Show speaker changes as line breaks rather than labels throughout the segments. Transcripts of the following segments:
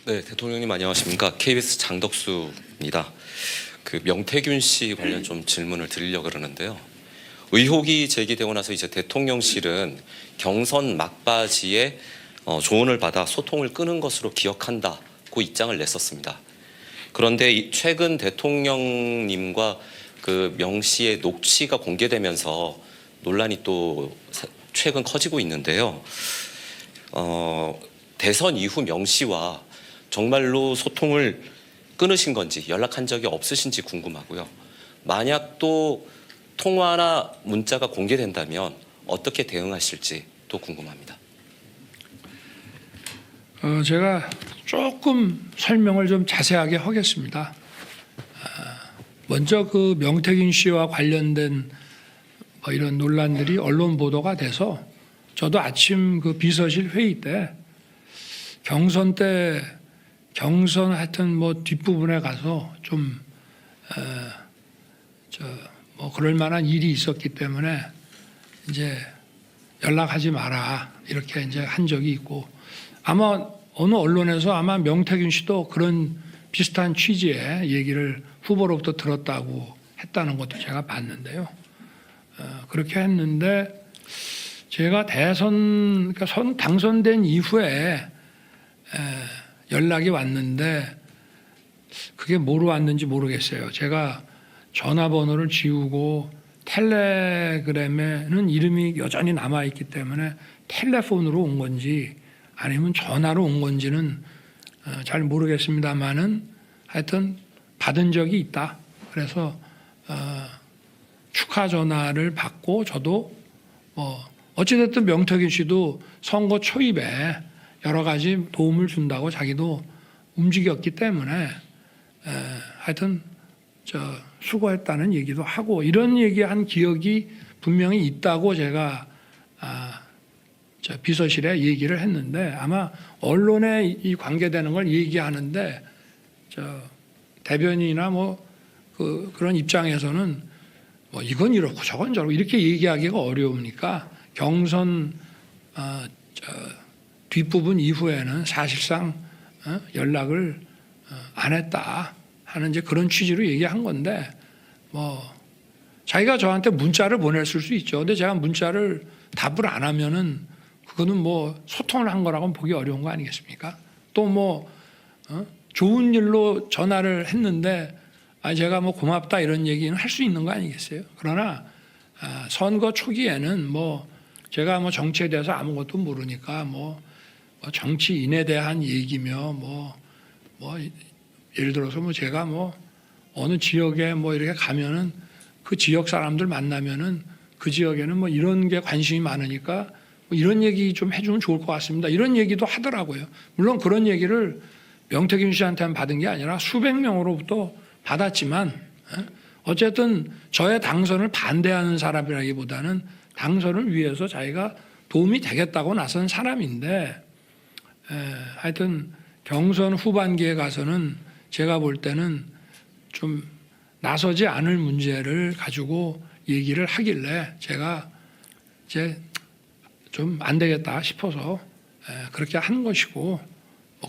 네, 대통령님 안녕하십니까? KBS 장덕수입니다. 그 명태균 씨 관련 좀 질문을 드리려고 그러는데요. 의혹이 제기되고 나서 이제 대통령실은 경선 막바지에 조언을 받아 소통을 끊은 것으로 기억한다고 입장을 냈었습니다. 그런데 최근 대통령님과 그 명 씨의 녹취가 공개되면서 논란이 또 최근 커지고 있는데요. 대선 이후 명 씨와 정말로 소통을 끊으신 건지 연락한 적이 없으신지 궁금하고요. 만약 또 통화나 문자가 공개된다면 어떻게 대응하실지 또 궁금합니다.
제가 조금 설명을 좀 자세하게 하겠습니다. 먼저 그 명태균 씨와 관련된 이런 논란들이 언론 보도가 돼서 저도 아침 그 비서실 회의 때 경선 하여튼 뒷부분에 가서 좀 그럴 만한 일이 있었기 때문에 이제 연락하지 마라 이렇게 이제 한 적이 있고, 아마 어느 언론에서 아마 명태균 씨도 그런 비슷한 취지의 얘기를 후보로부터 들었다고 했다는 것도 제가 봤는데요. 그렇게 했는데 제가 그러니까 당선된 이후에 연락이 왔는데 그게 뭐로 왔는지 모르겠어요. 제가 전화번호를 지우고 텔레그램에는 이름이 여전히 남아있기 때문에 텔레폰으로 온 건지 아니면 전화로 온 건지는 잘 모르겠습니다만은 하여튼 받은 적이 있다. 그래서 축하 전화를 받고 저도 어찌됐든 명태균 씨도 선거 초입에 여러 가지 도움을 준다고 자기도 움직였기 때문에 하여튼 수고했다는 얘기도 하고 이런 얘기한 기억이 분명히 있다고 제가 비서실에 얘기를 했는데, 아마 언론에 이 관계되는 걸 얘기하는데 대변인이나 그런 입장에서는 이건 이렇고 저건 저렇고 이렇게 얘기하기가 어려우니까 경선 뒷부분 이후에는 사실상 연락을 안 했다 하는 이제 그런 취지로 얘기한 건데, 자기가 저한테 문자를 보냈을 수 있죠. 근데 제가 문자를 답을 안 하면은 그거는 소통을 한 거라고는 보기 어려운 거 아니겠습니까? 또 좋은 일로 전화를 했는데 제가 고맙다 이런 얘기는 할 수 있는 거 아니겠어요? 그러나 선거 초기에는 제가 정치에 대해서 아무것도 모르니까 정치인에 대한 얘기며 예를 들어서 제가 어느 지역에 이렇게 가면은 그 지역 사람들 만나면은 그 지역에는 이런 게 관심이 많으니까 이런 얘기 좀 해주면 좋을 것 같습니다. 이런 얘기도 하더라고요. 물론 그런 얘기를 명태균 씨한테만 받은 게 아니라 수백 명으로부터 받았지만 어쨌든 저의 당선을 반대하는 사람이라기보다는 당선을 위해서 자기가 도움이 되겠다고 나선 사람인데, 하여튼 경선 후반기에 가서는 제가 볼 때는 좀 나서지 않을 문제를 가지고 얘기를 하길래 제가 이제 좀 안 되겠다 싶어서 그렇게 한 것이고,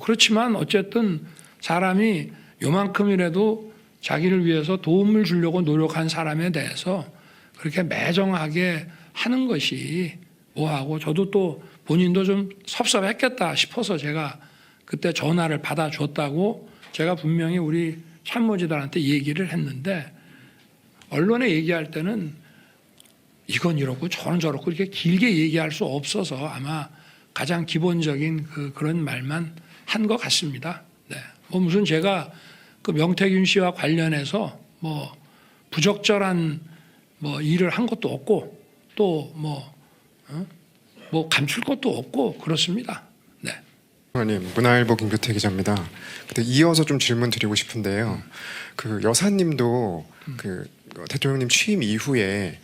그렇지만 어쨌든 사람이 요만큼이라도 자기를 위해서 도움을 주려고 노력한 사람에 대해서 그렇게 매정하게 하는 것이 뭐하고, 저도 또 본인도 좀 섭섭했겠다 싶어서 제가 그때 전화를 받아줬다고 제가 분명히 우리 참모진들한테 얘기를 했는데, 언론에 얘기할 때는 이건 이렇고 저건 저렇고 이렇게 길게 얘기할 수 없어서 아마 가장 기본적인 그런 말만 한 것 같습니다. 네. 무슨 제가 그 명태균 씨와 관련해서 부적절한 일을 한 것도 없고 또 감출 것도 없고 그렇습니다. 네.
의원님, 문화일보 김규태 기자입니다. 근데 이어서 좀 질문 드리고 싶은데요. 그 여사님도 그 대통령님 취임 이후에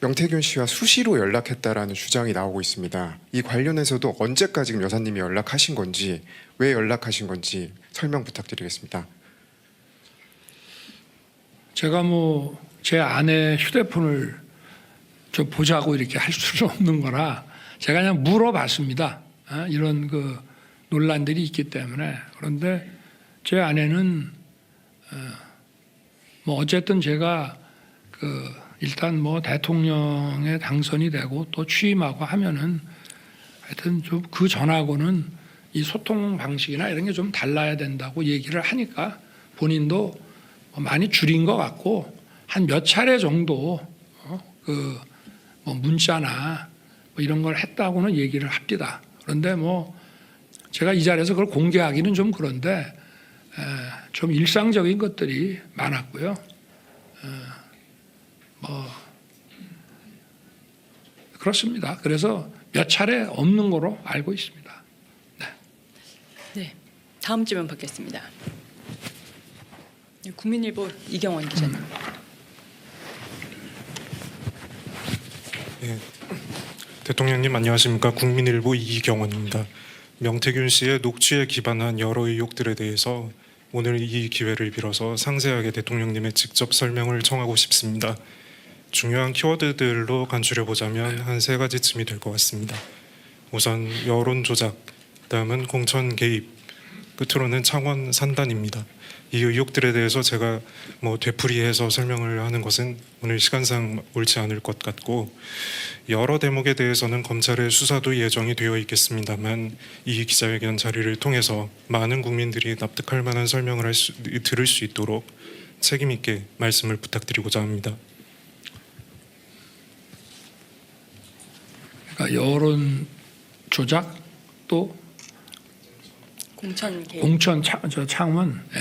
명태균 씨와 수시로 연락했다라는 주장이 나오고 있습니다. 이 관련해서도 언제까지 지금 여사님이 연락하신 건지, 왜 연락하신 건지 설명 부탁드리겠습니다.
제가 제 아내 휴대폰을 좀 보자고 이렇게 할 수는 없는 거라 제가 그냥 물어봤습니다. 이런 논란들이 있기 때문에. 그런데 제 아내는 뭐 어쨌든 제가 일단 뭐 대통령에 당선이 되고 또 취임하고 하면은 하여튼 좀 그 전하고는 이 소통 방식이나 이런 게 좀 달라야 된다고 얘기를 하니까 본인도 많이 줄인 것 같고 한 몇 차례 정도 뭐 문자나 뭐 이런 걸 했다고는 얘기를 합니다. 그런데 뭐 제가 이 자리에서 그걸 공개하기는 좀 그런데 좀 일상적인 것들이 많았고요. 뭐 그렇습니다. 그래서 몇 차례 없는 거로 알고 있습니다.
네, 다음 질문 받겠습니다. 국민일보 이경원 기자님.
예, 대통령님 안녕하십니까. 국민일보 이경원입니다. 명태균 씨의 녹취에 기반한 여러 의혹들에 대해서 오늘 이 기회를 빌어서 상세하게 대통령님의 직접 설명을 청하고 싶습니다. 중요한 키워드들로 간추려보자면 한 세 가지쯤이 될 것 같습니다. 우선 여론 조작, 다음은 공천 개입, 끝으로는 창원 산단입니다. 이 의혹들에 대해서 제가 뭐 되풀이해서 설명을 하는 것은 오늘 시간상 옳지 않을 것 같고, 여러 대목에 대해서는 검찰의 수사도 예정이 되어 있겠습니다만 이 기자회견 자리를 통해서 많은 국민들이 납득할 만한 설명을 들을 수 있도록 책임 있게 말씀을 부탁드리고자 합니다.
그러니까 여론 조작 또
공천 개입.
공천 창원. 예.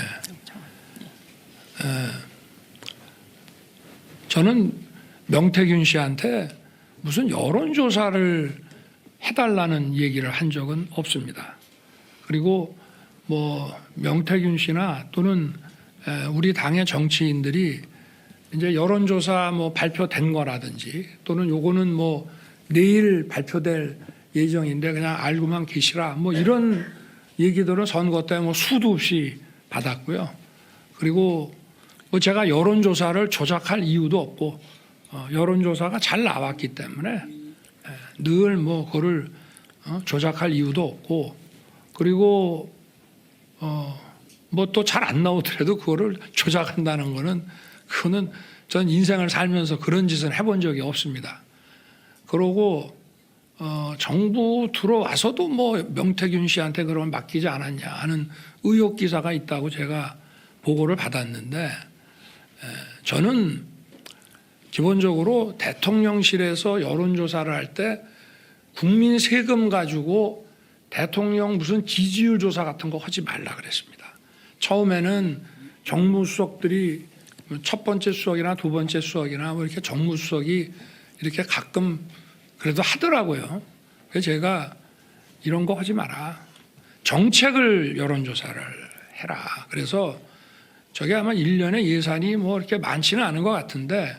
저는 명태균 씨한테 무슨 여론조사를 해달라는 얘기를 한 적은 없습니다. 그리고 뭐 명태균 씨나 또는 우리 당의 정치인들이 이제 여론조사 뭐 발표된 거라든지 또는 요거는 뭐 내일 발표될 예정인데 그냥 알고만 계시라 뭐 이런 얘기들은 선거 때 뭐 수도 없이 받았고요. 그리고 뭐 제가 여론조사를 조작할 이유도 없고 여론조사가 잘 나왔기 때문에 늘 뭐 그거를 조작할 이유도 없고, 그리고 뭐 또 잘 안 나오더라도 그거를 조작한다는 거는 그거는 전 인생을 살면서 그런 짓은 해본 적이 없습니다. 그러고 정부 들어와서도 뭐 명태균 씨한테 그러면 맡기지 않았냐 하는 의혹 기사가 있다고 제가 보고를 받았는데, 저는 기본적으로 대통령실에서 여론조사를 할 때 국민 세금 가지고 대통령 무슨 지지율 조사 같은 거 하지 말라 그랬습니다. 처음에는 정무수석들이 첫 번째 수석이나 두 번째 수석이나 뭐 이렇게 정무수석이 이렇게 가끔 그래도 하더라고요. 그래서 제가 이런 거 하지 마라. 정책을 여론조사를 해라. 그래서 저게 아마 1년에 예산이 뭐 이렇게 많지는 않은 것 같은데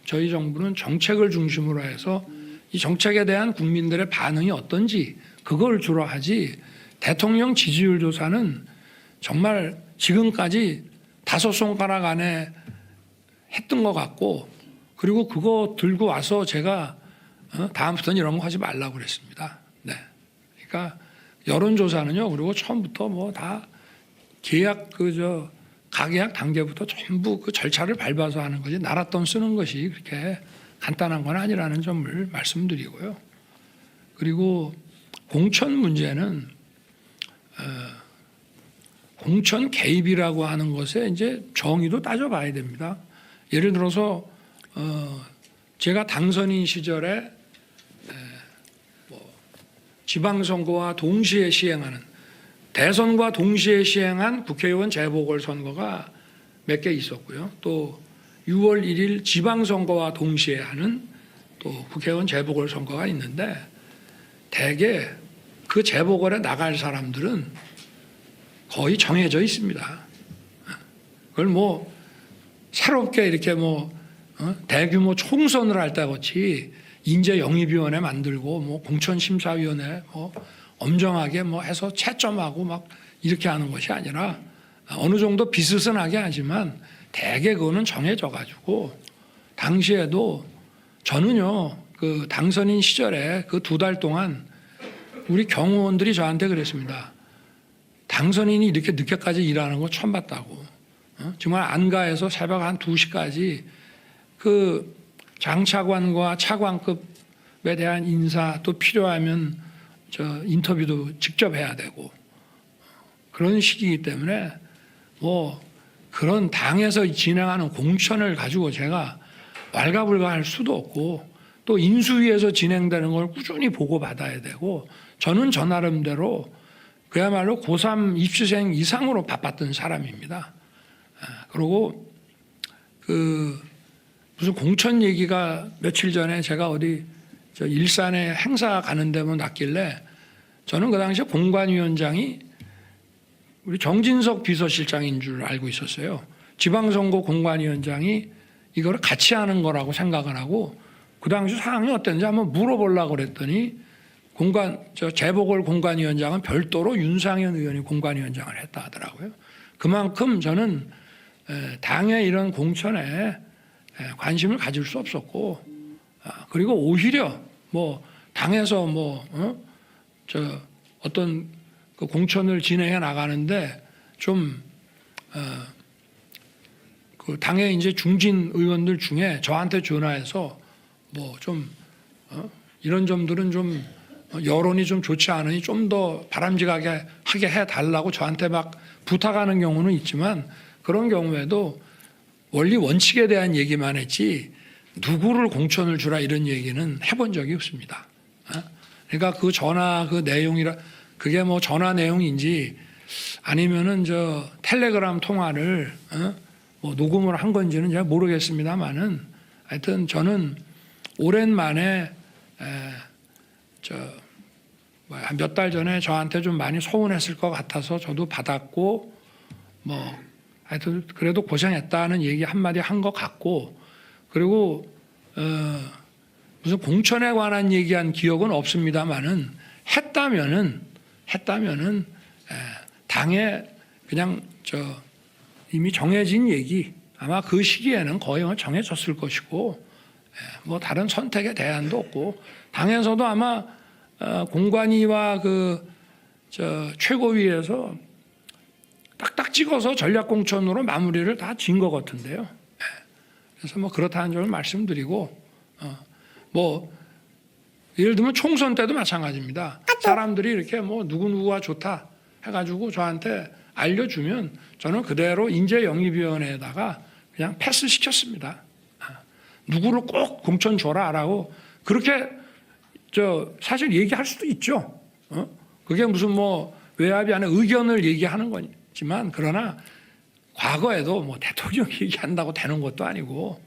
저희 정부는 정책을 중심으로 해서 이 정책에 대한 국민들의 반응이 어떤지 그걸 주로 하지, 대통령 지지율 조사는 정말 지금까지 5손가락 안에 했던 것 같고, 그리고 그거 들고 와서 제가 다음부터는 이런 거 하지 말라고 그랬습니다. 네. 그러니까 여론조사는요, 그리고 처음부터 뭐 다 계약 가계약 단계부터 전부 그 절차를 밟아서 하는 거지 나라 돈 쓰는 것이 그렇게 간단한 건 아니라는 점을 말씀드리고요. 그리고 공천 문제는 공천 개입이라고 하는 것에 이제 정의도 따져봐야 됩니다. 예를 들어서 제가 당선인 시절에 지방선거와 동시에 시행하는, 대선과 동시에 시행한 국회의원 재보궐선거가 몇 개 있었고요. 또 6월 1일 지방선거와 동시에 하는 또 국회의원 재보궐선거가 있는데, 대개 그 재보궐에 나갈 사람들은 거의 정해져 있습니다. 그걸 뭐 새롭게 이렇게 뭐 대규모 총선을 할 때 같이 인재영입위원회 만들고 뭐 공천심사위원회 뭐 엄정하게 뭐 해서 채점하고 막 이렇게 하는 것이 아니라 어느 정도 비스슨하게 하지만 대개 그거는 정해져 가지고, 당시에도 저는요 그 당선인 시절에 그 2달 동안 우리 경호원들이 저한테 그랬습니다. 당선인이 이렇게 늦게까지 일하는 거 처음 봤다고. 정말 안가에서 새벽 한 2시까지 그 장차관과 차관급에 대한 인사 또 필요하면 저 인터뷰도 직접 해야 되고 그런 시기이기 때문에 뭐 그런 당에서 진행하는 공천을 가지고 제가 왈가불가할 수도 없고 또 인수위에서 진행되는 걸 꾸준히 보고받아야 되고 저는 저 나름대로 그야말로 고3 입시생 이상으로 바빴던 사람입니다. 그리고 그 무슨 공천 얘기가 며칠 전에 제가 어디 저 일산에 행사 가는 데면 났길래 저는 그 당시에 공관위원장이 우리 정진석 비서실장인 줄 알고 있었어요. 지방선거 공관위원장이 이거를 같이 하는 거라고 생각을 하고 그 당시 상황이 어땠는지 한번 물어보려고 그랬더니 재보궐 공관위원장은 별도로 윤상현 의원이 공관위원장을 했다 하더라고요. 그만큼 저는 당의 이런 공천에 관심을 가질 수 없었고 그리고 오히려 뭐 당에서 어떤 그 공천을 진행해 나가는데 좀 그 당의 이제 중진 의원들 중에 저한테 전화해서 뭐 좀 이런 점들은 좀 여론이 좀 좋지 않으니 좀 더 바람직하게 하게 해달라고 저한테 막 부탁하는 경우는 있지만 그런 경우에도 원리 원칙에 대한 얘기만 했지 누구를 공천을 주라 이런 얘기는 해본 적이 없습니다. 그러니까 그 전화 그 내용이라 그게 뭐 전화 내용인지 아니면은 저 텔레그램 통화를 뭐 녹음을 한 건지는 제가 모르겠습니다만은 하여튼 저는 오랜만에 한 몇 달 전에 저한테 좀 많이 소원했을 것 같아서 저도 받았고 뭐 하여튼 그래도 고생했다는 얘기 한마디 한 것 같고 그리고 무슨 공천에 관한 얘기한 기억은 없습니다만은 했다면은 당에 그냥 이미 정해진 얘기 아마 그 시기에는 거의 정해졌을 것이고 뭐 다른 선택의 대안도 없고 당에서도 아마 공관위와 최고위에서 딱딱 찍어서 전략공천으로 마무리를 다 지은 것 같은데요. 그래서 뭐 그렇다는 점을 말씀드리고 뭐 예를 들면 총선 때도 마찬가지입니다. 사람들이 이렇게 뭐 누구누구가 좋다 해가지고 저한테 알려주면 저는 그대로 인재영입위원회에다가 그냥 패스시켰습니다. 누구를 꼭 공천 줘라라고 그렇게 사실 얘기할 수도 있죠. 그게 무슨 뭐 외압이 아니라 의견을 얘기하는 거지만 그러나 과거에도 뭐 대통령 얘기한다고 되는 것도 아니고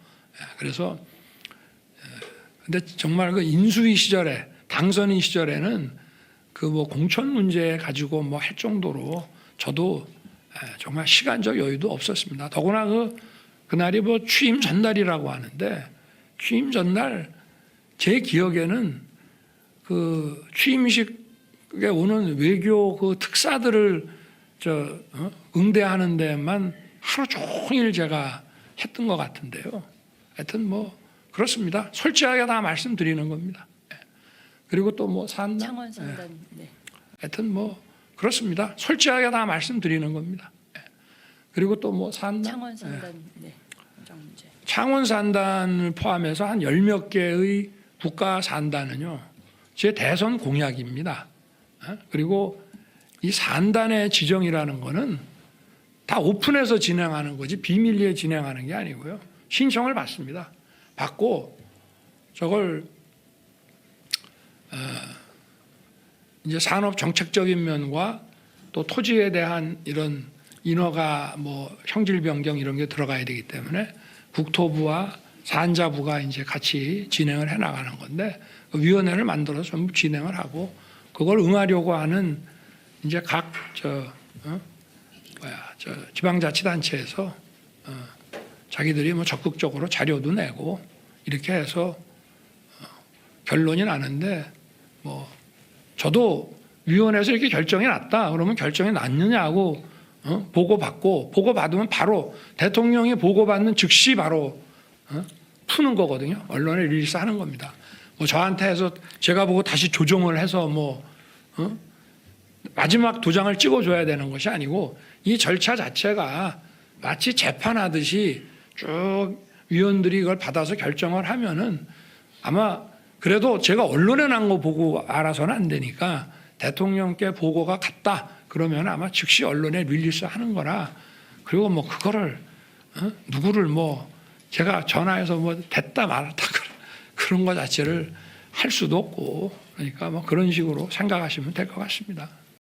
그래서 근데 정말 그 인수위 시절에 당선인 시절에는 그 뭐 공천 문제 가지고 뭐 할 정도로 저도 정말 시간적 여유도 없었습니다. 더구나 그날이 뭐 취임 전날이라고 하는데 취임 전날 제 기억에는 그 취임식에 오는 외교 그 특사들을 응대하는 데만 하루 종일 제가 했던 것 같은데요. 하여튼 뭐 그렇습니다. 솔직하게 다 말씀드리는 겁니다. 그리고 또 뭐 산단
창원산단 네.
하여튼 뭐 그렇습니다. 솔직하게 다 말씀드리는 겁니다. 그리고 또 뭐 산단
창원산단 네. 문제.
창원산단을 포함해서 한 10몇 개의 국가산단은요. 제 대선 공약입니다. 그리고 이 산단의 지정이라는 거는 다 오픈해서 진행하는 거지 비밀리에 진행하는 게 아니고요. 신청을 받습니다. 받고 저걸 이제 산업 정책적인 면과 또 토지에 대한 이런 인허가 뭐 형질 변경 이런 게 들어가야 되기 때문에 국토부와 산자부가 이제 같이 진행을 해 나가는 건데 그 위원회를 만들어서 전부 진행을 하고 그걸 응하려고 하는 이제 각 지방자치단체에서 자기들이 뭐 적극적으로 자료도 내고 이렇게 해서 결론이 나는데 뭐 저도 위원회에서 이렇게 결정이 났다 그러면 결정이 났느냐고 보고받으면 바로 대통령이 보고받는 즉시 바로 푸는 거거든요. 언론에 릴리스하는 겁니다. 뭐 저한테 해서 제가 보고 다시 조정을 해서 뭐 마지막 도장을 찍어줘야 되는 것이 아니고 이 절차 자체가 마치 재판하듯이 쭉 위원들이 이걸 받아서 결정을 하면은 아마 그래도 제가 언론에 난 거 보고 알아서는 안 되니까 대통령께 보고가 갔다 그러면 아마 즉시 언론에 릴리스 하는 거라. 그리고 뭐 그거를 누구를 뭐 제가 전화해서 뭐 됐다 말았다 그런 거 자체를 할 수도 없고 그러니까 뭐 그런 식으로 생각하시면 될 것 같습니다.